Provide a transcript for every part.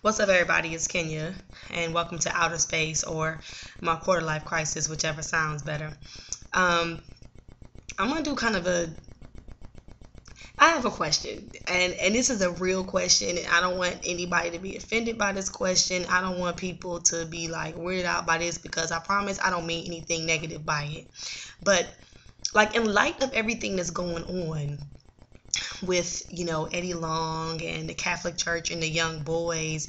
What's up, everybody? It's Kenya, and welcome to Outer Space or my quarter life crisis, whichever sounds better. Um, I'm gonna do kind of a. I have a question, and this is a real question, and I don't want anybody to be offended by this question. I don't want people to be like weirded out by this because I promise I don't mean anything negative by it. But like in light of everything that's going on with Eddie Long and the Catholic Church and the young boys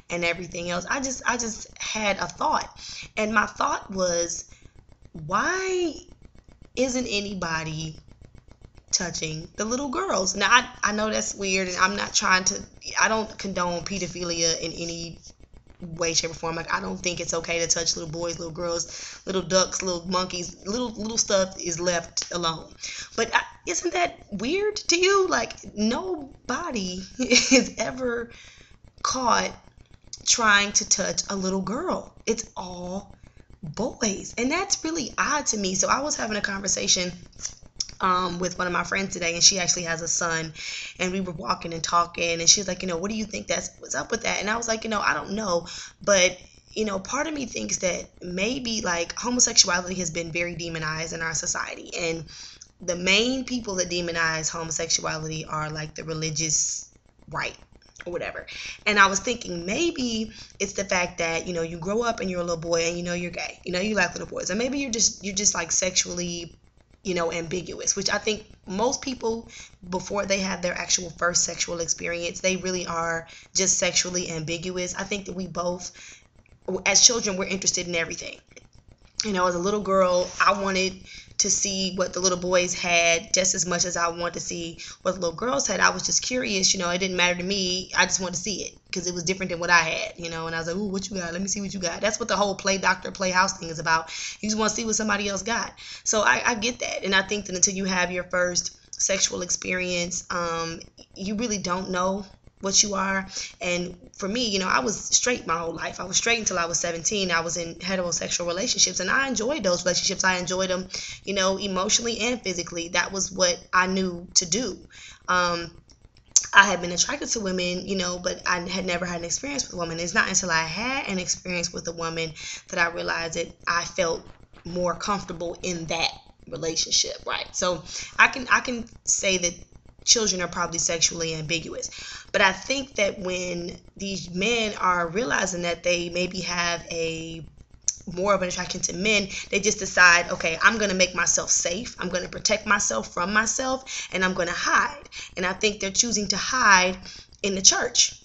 and everything else, I just had a thought, and my thought was, why isn't anybody touching the little girls? Now I know that's weird, and I don't condone pedophilia in any way, shape, or form. Like, I don't think it's okay to touch little boys, little girls, little ducks, little monkeys. Little stuff is left alone. But isn't that weird to you? Like, nobody is ever caught trying to touch a little girl. It's all boys, and that's really odd to me. So I was having a conversation with one of my friends today, and she actually has a son, and we were walking and talking, and she was like, what do you think what's up with that? And I was like, I don't know, but part of me thinks that maybe like homosexuality has been very demonized in our society, and the main people that demonize homosexuality are like the religious right or whatever. And I was thinking maybe it's the fact that you grow up and you're a little boy and you're gay, you like little boys, and maybe you're just like sexually ambiguous, which I think most people, before they have their actual first sexual experience, they really are just sexually ambiguous. I think that we both, as children, we're interested in everything. As a little girl, I wanted to see what the little boys had just as much as I wanted to see what the little girls had. I was just curious, it didn't matter to me. I just wanted to see it because it was different than what I had, and I was like, ooh, what you got? Let me see what you got. That's what the whole play doctor, play house thing is about. You just want to see what somebody else got. So I get that. And I think that until you have your first sexual experience, you really don't know what you are. And for me, I was straight my whole life. I was straight until I was 17. I was in heterosexual relationships, and I enjoyed those relationships. I enjoyed them, emotionally and physically. That was what I knew to do. I had been attracted to women, but I had never had an experience with a woman. It's not until I had an experience with a woman that I realized that I felt more comfortable in that relationship, right? So I can say that children are probably sexually ambiguous. But I think that when these men are realizing that they maybe have more of an attraction to men, they just decide, okay, I'm going to make myself safe. I'm going to protect myself from myself, and I'm going to hide. And I think they're choosing to hide in the church.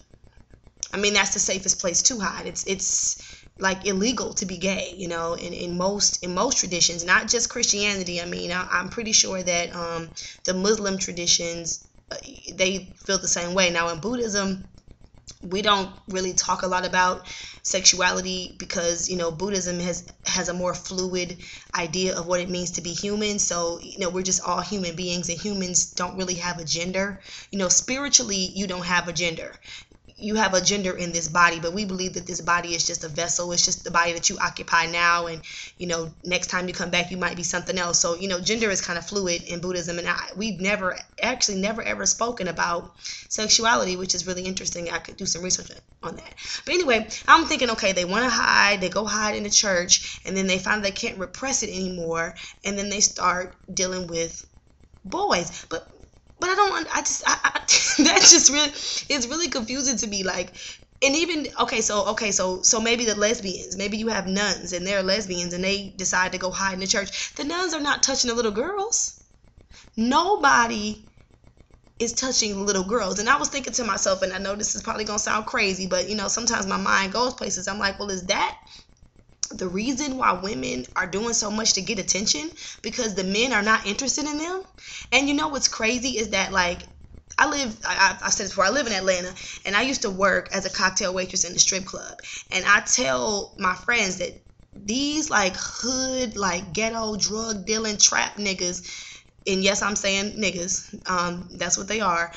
I mean, that's the safest place to hide. It's like illegal to be gay, in most traditions, not just Christianity. I mean, I'm pretty sure that the Muslim traditions, they feel the same way. Now, in Buddhism, we don't really talk a lot about sexuality because, Buddhism has a more fluid idea of what it means to be human. So, we're just all human beings, and humans don't really have a gender. Spiritually, you don't have a gender. You have a gender in this body, but we believe that this body is just a vessel. It's just the body that you occupy now, and next time you come back you might be something else. So gender is kind of fluid in Buddhism, and we've never ever spoken about sexuality, which is really interesting. I could do some research on that. But anyway, I'm thinking, okay, they want to hide, they go hide in the church, and then they find they can't repress it anymore, and then they start dealing with boys. But I don't. That's just really. It's really confusing to me. Like, and even so maybe the lesbians. Maybe you have nuns and they're lesbians and they decide to go hide in the church. The nuns are not touching the little girls. Nobody is touching little girls. And I was thinking to myself, and I know this is probably gonna sound crazy, but sometimes my mind goes places. I'm like, well, is that the reason why women are doing so much to get attention? Because the men are not interested in them? And what's crazy is that, like, I said this before, I live in Atlanta, and I used to work as a cocktail waitress in the strip club. And I tell my friends that these like hood, like ghetto, drug dealing, trap niggas, and yes, I'm saying niggas, that's what they are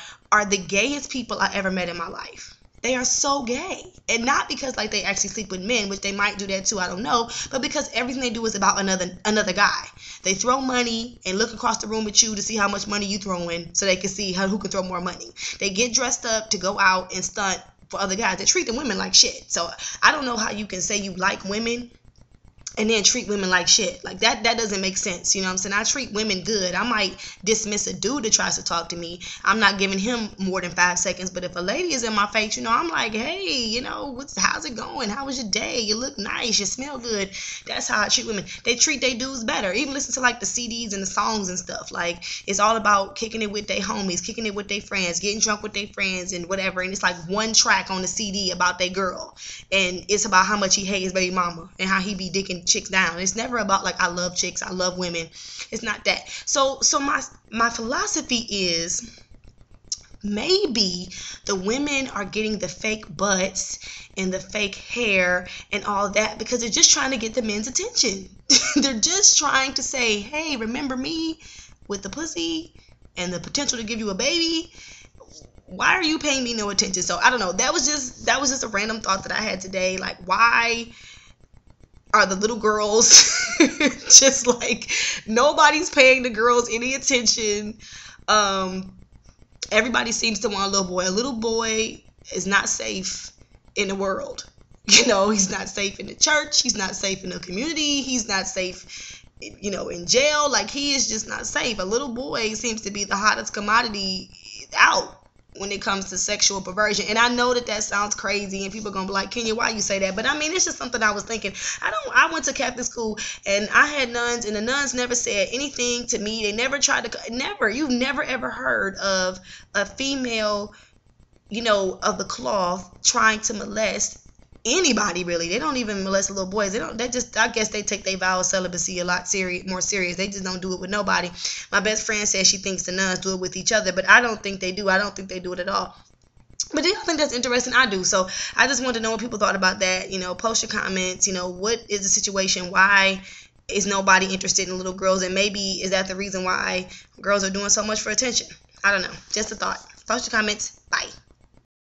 the gayest people I ever met in my life. They are so gay. And not because like they actually sleep with men, which they might do that too, I don't know, but because everything they do is about another guy. They throw money and look across the room at you to see how much money you throw in so they can see who can throw more money. They get dressed up to go out and stunt for other guys that treat the women like shit. So I don't know how you can say you like women and then treat women like shit. Like that doesn't make sense. You know what I'm saying? I treat women good. I might dismiss a dude that tries to talk to me. I'm not giving him more than 5 seconds. But if a lady is in my face, you know, I'm like, hey, you know, how's it going? How was your day? You look nice. You smell good. That's how I treat women. They treat their dudes better. Even listen to like the CDs and the songs and stuff. Like it's all about kicking it with their homies, kicking it with their friends, getting drunk with their friends and whatever. And it's like one track on the CD about their girl. And it's about how much he hates his baby mama and how he be dicking chicks down. It's never about like I love chicks, I love women. It's not that. So my philosophy is maybe the women are getting the fake butts and the fake hair and all that because they're just trying to get the men's attention. They're just trying to say, hey, remember me with the pussy and the potential to give you a baby? Why are you paying me no attention? So I don't know. That was just a random thought that I had today. Like, why are the little girls just like nobody's paying the girls any attention? Everybody seems to want a little boy. A little boy is not safe in the world. You know, he's not safe in the church. He's not safe in the community. He's not safe, you know, in jail. Like, he is just not safe. A little boy seems to be the hottest commodity out when it comes to sexual perversion. And I know that sounds crazy and people are gonna be like, Kenya, why you say that? But I mean, it's just something I was thinking. I went to Catholic school and I had nuns, and the nuns never said anything to me. They never tried to, you've never ever heard of a female, you know, of the cloth trying to molest anybody, really. They don't even molest little boys. I guess they take their vow of celibacy a lot more serious. They just don't do it with nobody. My best friend says she thinks the nuns do it with each other, but I don't think they do. I don't think they do it at all. But do y'all think that's interesting? I do. So I just wanted to know what people thought about that. You know, post your comments. You know, what is the situation? Why is nobody interested in little girls? And maybe is that the reason why girls are doing so much for attention? I don't know. Just a thought. Post your comments. Bye.